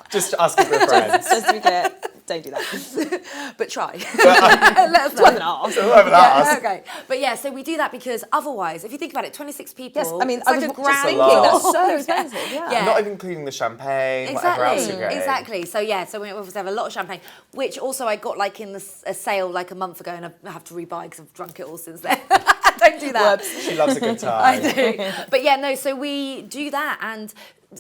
Just asking for friends. Just to be clear, don't do that. But try. Let us know. Okay. But yeah, so we do that because otherwise, if you think about it, 26 people. Yes, I mean, it's I like was a grand. just thinking that's so expensive. Yeah. Not even including the champagne, whatever else you're getting. Exactly. So yeah, so we obviously have a lot of champagne, which also I got like in a sale like a month ago, and I have to rebuy because I've drunk it all since then. Don't do that. Whoops. She loves a good time. I do. But yeah, no. So we do that, and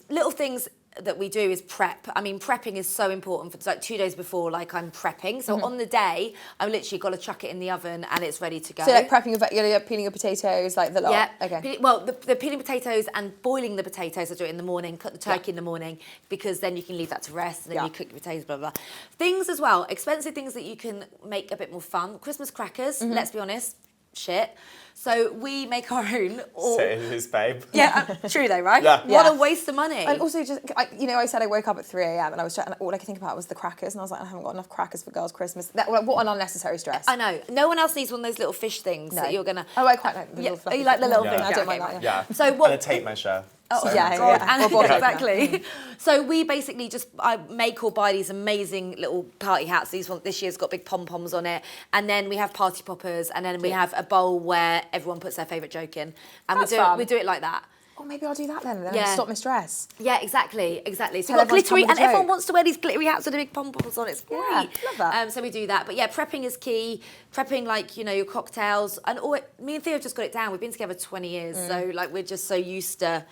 little things that we do is prep. I mean, prepping is so important. For like 2 days before, like I'm prepping. So on the day, I've literally got to chuck it in the oven and it's ready to go. So like prepping, you're peeling your potatoes, like the lot. Yeah. Okay. Well, the peeling potatoes and boiling the potatoes, I do it in the morning. Cut the turkey in the morning because then you can leave that to rest and then you cook your potatoes, blah, blah, blah. Things as well, expensive things that you can make a bit more fun. Christmas crackers, let's be honest. shit. So we make our own. Say it is, babe. Yeah, true though, right? Yeah. What a waste of money. And also, just I said I woke up at 3 a.m. and I was trying, all I could think about was the crackers, and I was like, I haven't got enough crackers for girls' Christmas. What an unnecessary stress. I know. No one else needs one of those little fish things that you're gonna. Oh, I quite like the little fluffy you like the little thing. thing? I don't mind that. Yeah. So what? And a tape measure. Oh, So- yeah, God, yeah. and Or body exactly. So we basically just make or buy these amazing little party hats. This year's got big pom poms on it, and then we have party poppers, and then we have a bowl where everyone puts their favourite joke in, and That's fun. we do it like that. Oh, maybe I'll do that then. Then Yeah. I'll stop my stress. Yeah, exactly. So Tell we've got everyone to glittery, come and with a everyone joke. wants to wear these glittery hats with the big pom poms on. It's great. Yeah, love that. So we do that, but yeah, prepping is key. Prepping your cocktails, and me and Theo have just got it down. We've been together 20 years, so we're just so used to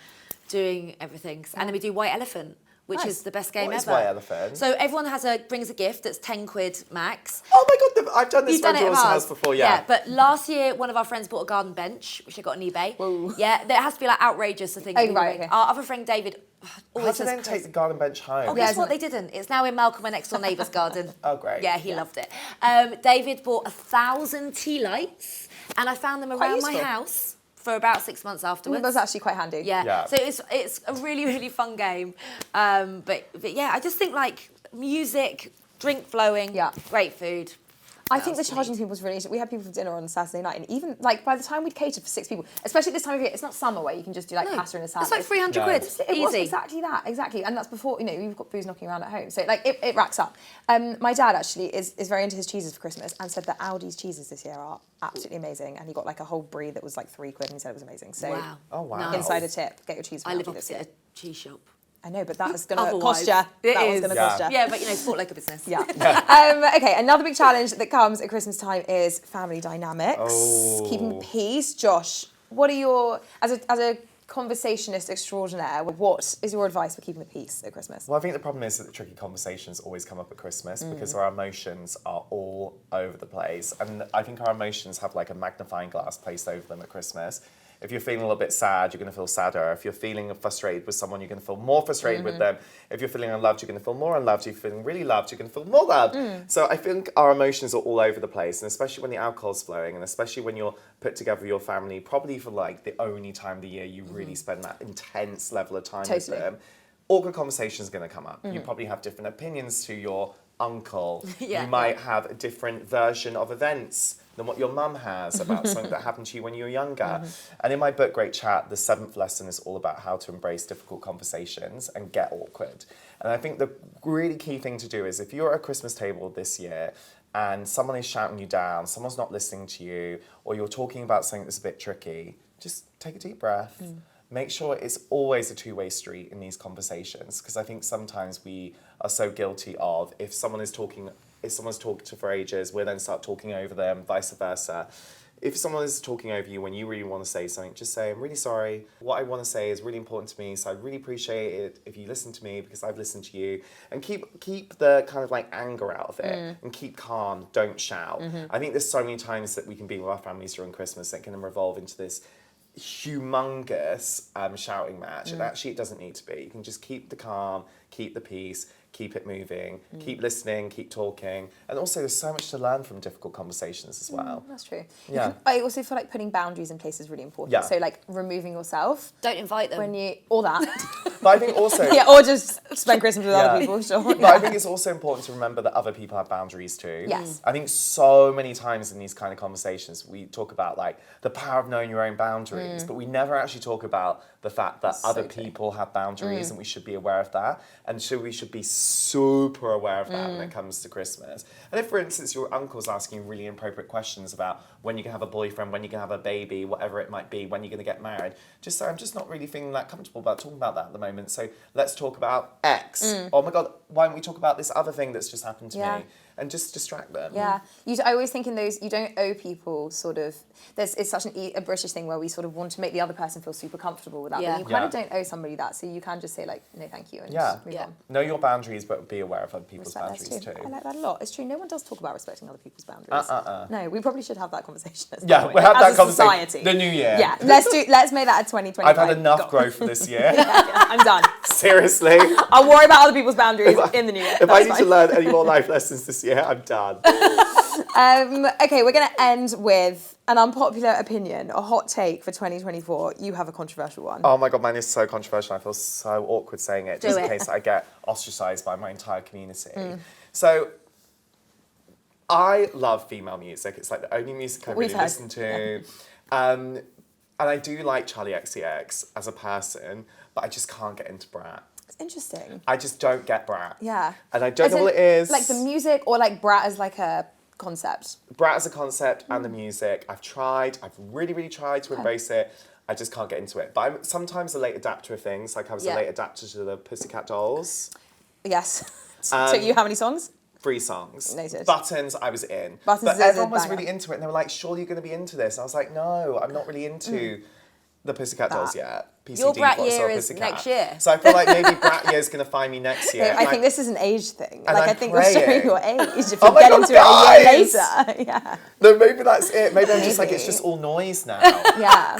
doing everything. And then we do White Elephant, which Nice. is the best game What is ever. White Elephant? So everyone brings a gift that's 10 quid max. Oh my God, I've done this You've for done it at Dawson ours. House before, yeah. But last year, one of our friends bought a garden bench, which I got on eBay. Whoa. Yeah, there has to be like outrageous, I think. Oh, right, okay. Our other friend David How always did they says take the garden bench home? Oh, guess what? They didn't. It's now in Malcolm, my next door neighbour's garden. Oh, great. Yeah, he loved it. David bought 1,000 tea lights, and I found them around my useful. house for about 6 months afterwards. That's actually quite handy. Yeah. So it's a really, really fun game. But yeah, I just think like music, drink flowing, great food. I think the charging people was really interesting. We had people for dinner on Saturday night, and even like by the time we'd catered for 6 people, especially this time of year, it's not summer where you can just do like pasta and a salad. It's like 300 quid. It was Easy. exactly that, exactly. And that's before, we've got booze knocking around at home. So like it racks up. My dad actually is very into his cheeses for Christmas and said that Aldi's cheeses this year are absolutely amazing. And he got like a whole brie that was like 3 quid and he said it was amazing. So Wow. Oh, wow. Insider tip, get your cheese from I live Aldi this opposite year. a cheese shop. I know, but that is going to Otherwise, cost you. it That is. one's going to cost you. Yeah, but sport like a business. Yeah. Okay, another big challenge that comes at Christmas time is family dynamics. Oh. Keeping the peace. Josh, what are your, as a conversationist extraordinaire, what is your advice for keeping the peace at Christmas? Well, I think the problem is that the tricky conversations always come up at Christmas because our emotions are all over the place. And I think our emotions have like a magnifying glass placed over them at Christmas. If you're feeling a little bit sad, you're going to feel sadder. If you're feeling frustrated with someone, you're going to feel more frustrated with them. If you're feeling unloved, you're going to feel more unloved. If you're feeling really loved, you're going to feel more loved. So I think our emotions are all over the place, and especially when the alcohol's flowing, and especially when you're put together with your family, probably for like the only time of the year you really spend that intense level of time with them, awkward conversations are going to come up. You probably have different opinions to your uncle. Yeah. You might have a different version of events than what your mum has about something that happened to you when you were younger. And in my book, Great Chat, the 7th lesson is all about how to embrace difficult conversations and get awkward. And I think the really key thing to do is if you're at a Christmas table this year and someone is shouting you down, someone's not listening to you, or you're talking about something that's a bit tricky, just take a deep breath. Make sure it's always a two-way street in these conversations, because I think sometimes we are so guilty of if someone's talking for ages, we'll then start talking over them, vice versa. If someone is talking over you when you really want to say something, just say, I'm really sorry. What I want to say is really important to me, so I really appreciate it if you listen to me because I've listened to you. And keep the kind of like anger out of it and keep calm, don't shout. I think there's so many times that we can be with our families during Christmas that can revolve into this humongous shouting match, and actually it doesn't need to be. You can just keep the calm, keep the peace, keep it moving, keep listening, keep talking, and also there's so much to learn from difficult conversations as well. That's true. Yeah. I also feel like putting boundaries in place is really important. Yeah. So like removing yourself. Don't invite them. When you, or that. But I think also... yeah, or just spend Christmas with other people, sure. But I think it's also important to remember that other people have boundaries too. Yes. I think so many times in these kind of conversations, we talk about like the power of knowing your own boundaries, but we never actually talk about the fact that other people have boundaries and we should be aware of that. And so we should be super aware of that when it comes to Christmas. And if, for instance, your uncle's asking you really inappropriate questions about when you can have a boyfriend, when you can have a baby, whatever it might be, when you're going to get married, just say, I'm just not really feeling that comfortable about talking about that at the moment. So let's talk about X. Oh my God, why don't we talk about this other thing that's just happened to me? And just distract them. Yeah, I always think in those, you don't owe people sort of, it's such a British thing where we sort of want to make the other person feel super comfortable with that, but you kind of don't owe somebody that, so you can just say like, no thank you, and move on. Know your boundaries, but be aware of other people's boundaries too. I like that a lot. It's true, no one does talk about respecting other people's boundaries. No, we probably should have that conversation as we'll have that conversation. Society. The new year. Yeah, let's make that a 2025. I've had enough growth for this year. I'm done. Seriously. I'll worry about other people's boundaries in the new year. If I need to learn any more life lessons this year, I'm done. Okay, we're going to end with an unpopular opinion, a hot take for 2024. You have a controversial one. Oh my God, mine is so controversial. I feel so awkward saying it, just in case I get ostracised by my entire community. So, I love female music. It's like the only music I really listen to. And I do like Charlie XCX as a person, but I just can't get into Brat. It's interesting. I just don't get Brat. Yeah. And I don't know what it is. Like the music or like Brat as like a concept? Brat as a concept and the music. I've really, really tried to embrace it. I just can't get into it. But I'm sometimes a late adapter of things. Like I was a late adapter to the Pussycat Dolls. Yes. Took you how many songs? 3 songs. Noted. Buttons, I was in. Buttons but is a everyone was banger. really into it and they were like, surely you're going to be into this. And I was like, no, I'm not really into the Pussycat Dolls yet. PCD, Your Brat Foxtrot, year is Pussycat. next year. So I feel like maybe Brat year is going to find me next year. I think this is an age thing. and Like I I'm think you're showing praying. your age if you Oh my get God, into it a year guys! later. Yeah. No, maybe that's it. Maybe I'm just like, it's just all noise now. Yeah.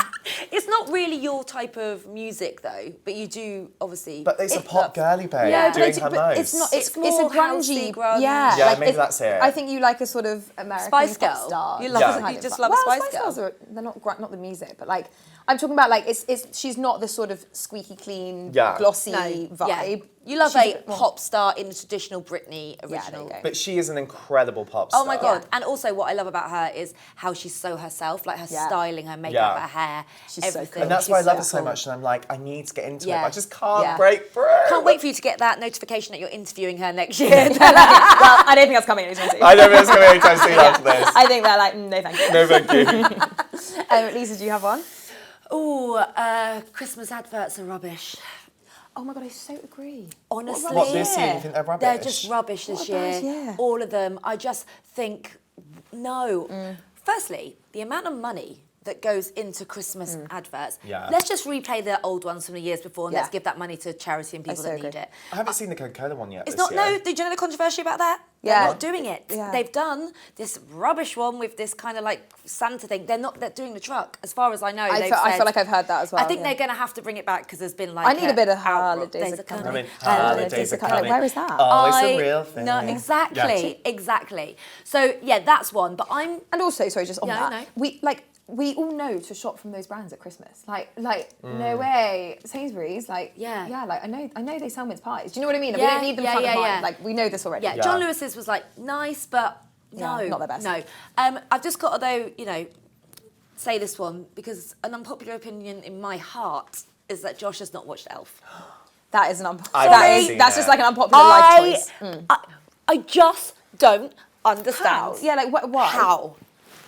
It's not really your type of music though, but you do obviously. But it's a pop girly babe Yeah, doing but her most. it's not. It's more a housey, grungy. grunge. Yeah. Yeah, like maybe that's it. I think you like a sort of American Spice pop Girl. star. You love Yeah. it. You just Well, love a Spice Girl. Girls are, they're not the music, but like I'm talking about like it's she's not the sort of squeaky clean, glossy vibe. Yeah. You love She's a bit more- pop star in the traditional Britney original. But she is an incredible pop star. Oh my God. And also what I love about her is how she's so herself, like her styling, her makeup, her hair, everything. And that's why I She's love her so cool. much. And I'm like, I need to get into it. Yeah. But I just can't Yeah. break through. Can't wait for you to get that notification that you're interviewing her next year. Well, I don't think that's coming anytime soon. I don't think it's coming anytime soon after this. I think they're like, no thank you. No, thank you. Lisa, do you have one? Oh, Christmas adverts are rubbish. Oh my God, I so agree. Honestly. What, this year? You think they're rubbish? They're just rubbish this year. All of them. I just think, no. Firstly, the amount of money that goes into Christmas adverts. Yeah. Let's just replay the old ones from the years before and let's Yeah. give that money to charity and people so that need agree. it. I haven't seen the Coca-Cola one yet It's this not, year. no, did you know the controversy about that? Yeah. They're not doing it. Yeah. They've done this rubbish one with this kind of like Santa thing. They're doing the truck, as far as I know. I feel like I've heard that as well. I think yeah. they're going to have to bring it back because there's been like I need a bit of outroar. holidays Days are coming. I mean, Holidays are coming. Where is that? Oh, it's a real thing. No, exactly, exactly. So yeah, that's one. But I'm And also, sorry, just on Yeah, that, no. we all know to shop from those brands at Christmas. No way. Sainsbury's, like like I know they sell mince pies. Do you know what I mean? We don't need them front of mind. Like we know this already. Yeah, John Lewis's was like nice, but no, Yeah, not their best. No, I've just got to though, say this one because an unpopular opinion in my heart is that Josh has not watched Elf. That is an That's just like an unpopular life choice. I just don't understand. How? Yeah, like why? How?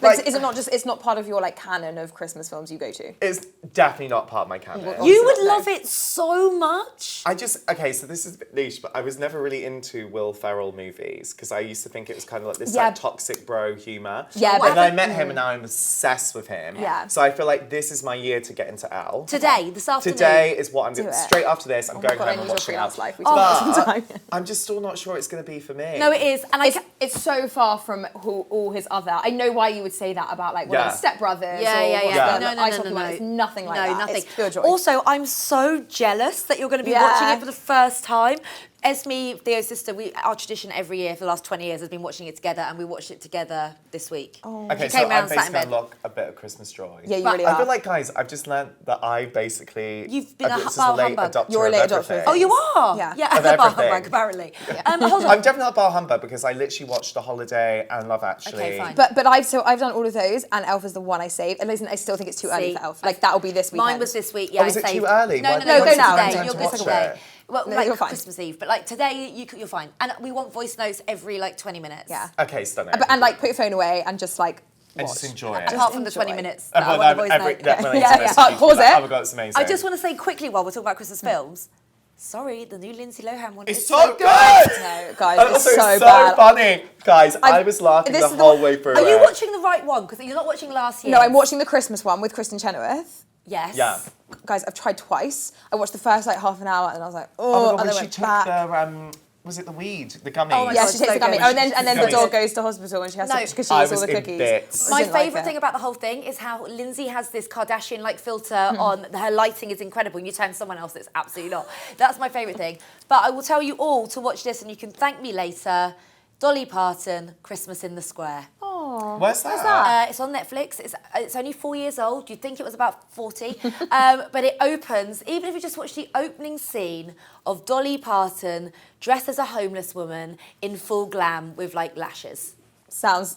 Like, is it not just? It's not part of your like canon of Christmas films you go to. It's definitely not part of my canon. You would love it so much. So this is a bit niche, but I was never really into Will Ferrell movies because I used to think it was kind of like this Yeah. like toxic bro humour. Yeah, And but- then I met him and now I'm obsessed with him. Yeah. So I feel like this is my year to get into Al. Today, this afternoon. Today is what I'm Do going it. Straight after this, I'm Oh my going God, I home and need your watching freelance Al. life. We talked about this But sometime. I'm just still not sure it's going to be for me. No, it is, and it's so far from all his other. I know why you would say that about like Yeah. Step Brothers. Yeah, or yeah, what's yeah. the No. Ice Hockey One. It's nothing like no, that. nothing. It's pure joy. Also, I'm so jealous that you're going to be Yeah. watching it for the first time. Esme, Theo's sister, our tradition every year for the last 20 years has been watching it together, and we watched it together this week. Okay, She so came I'm round, sat in basically bed. unlock a bit of Christmas joy. Yeah, you But really I are. feel like, guys, I've just learned that I basically... You've been a this is bar late humbug. adopter You're a late of adopter. everything. Oh, you are? Yeah. Yeah, Of bar everything. humbug, apparently. Hold on. I'm definitely not a bar humbug because I literally watched The Holiday and Love Actually. Okay, fine. But I've done all of those, and Elf is the one I saved. And listen, I still think it's too early See, for Elf. Like that'll be this weekend. Mine was this week, yeah. Oh, was I it too saved- early? No, Why no, didn't no, you go watch it today. today? You're To good watch today. it? Well, No, like you're fine. Christmas Eve, but like today you're fine. And we want voice notes every like 20 minutes. Yeah. Okay, stunning. And like put your phone away and just like And watch. just enjoy it. Apart from the enjoy. 20 minutes that I Everyone- want the voice every- note. that when I Yeah, send yeah. messages, Pause like, it. Oh my God, it's amazing. I just want to say quickly while we're talking about Christmas films. Sorry, the new Lindsay Lohan one It's is so good! No, guys, And it's also, so it's so bad. funny. Guys, I was laughing this the is the whole one- way through Are you it. watching the right one? Because you're not watching last year. No, I'm watching the Christmas one with Kristen Chenoweth. Yes. Yeah. Guys, I've tried twice. I watched the first like half an hour and I was like, Oh my oh, God, and when then she went took back. the, was it the weed? The gummies? Oh my Yeah, God, she takes so the gummy. good. Oh, and then the Gummies. dog goes to hospital and she has No. to because she I eats all was the in cookies. bits. My Didn't like favourite it. thing about the whole thing is how Lindsay has this Kardashian-like filter on. Her lighting is incredible. And you turn to someone else that's absolutely not. That's my favourite thing. But I will tell you all to watch this, and you can thank me later. Dolly Parton, Christmas in the Square. Oh, Where's that? It's on Netflix. It's only 4 years old. You'd think it was about 40. But it opens, even if you just watch the opening scene of Dolly Parton dressed as a homeless woman in full glam with like lashes. Sounds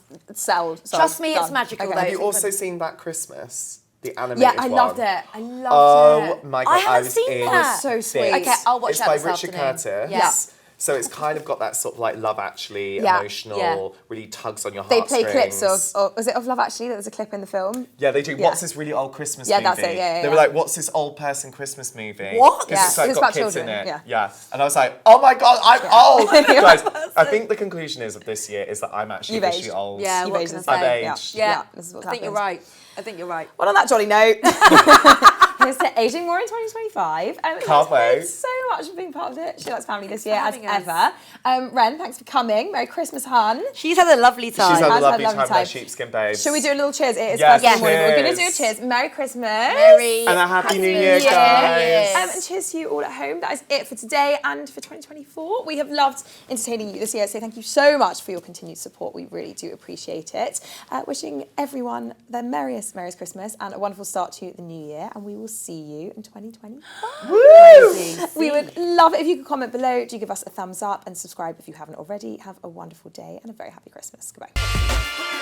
Trust me, it's magical though. Have you also seen That Christmas? The animated Yeah, I one? loved it. I loved it. Oh my God, I haven't was seen in that. It was so sweet. bits. Okay, I'll watch it's that by this Richard afternoon. Curtis. Yeah. So it's kind of got that sort of like Love Actually, Yeah. emotional, Yeah. really tugs on your They heartstrings. play clips was it of Love Actually? There was a clip in the film. Yeah, they do. Yeah. What's this really old Christmas Yeah, movie? that's it, yeah, They were yeah. like, what's this old person Christmas movie? What? Because it's like It's got about kids children, in it. yeah. And I was like, oh my God, I'm old. Guys, I think the conclusion is of this year is that I'm actually You've officially aged. old. Yeah, You've what aged can I as say? I've Yeah. aged. Yeah, This is what's I think you're happened. right. I think you're right. Well, on that jolly note, here's to aging more in 2025. Can't wait. Thanks so much for being part of the SheerLuxe family this year, as having us. ever. Ren, thanks for coming. Merry Christmas, hun. She's had a lovely time. She's had a Has lovely time with our sheepskin babes. Should we do a little cheers? It is Yes, first thing in the morning. We're going to do a cheers. cheers. Merry Christmas. Merry And a happy New Christmas. Year, guys. And cheers to you all at home. That is it for today and for 2024. We have loved entertaining you this year, so thank you so much for your continued support. We really do appreciate it. Wishing everyone the merriest Christmas and a wonderful start to the new year, and we will see you in 2025. Woo! We would love it if you could comment below. Do give us a thumbs up and subscribe if you haven't already. Have a wonderful day and a very happy Christmas. Goodbye.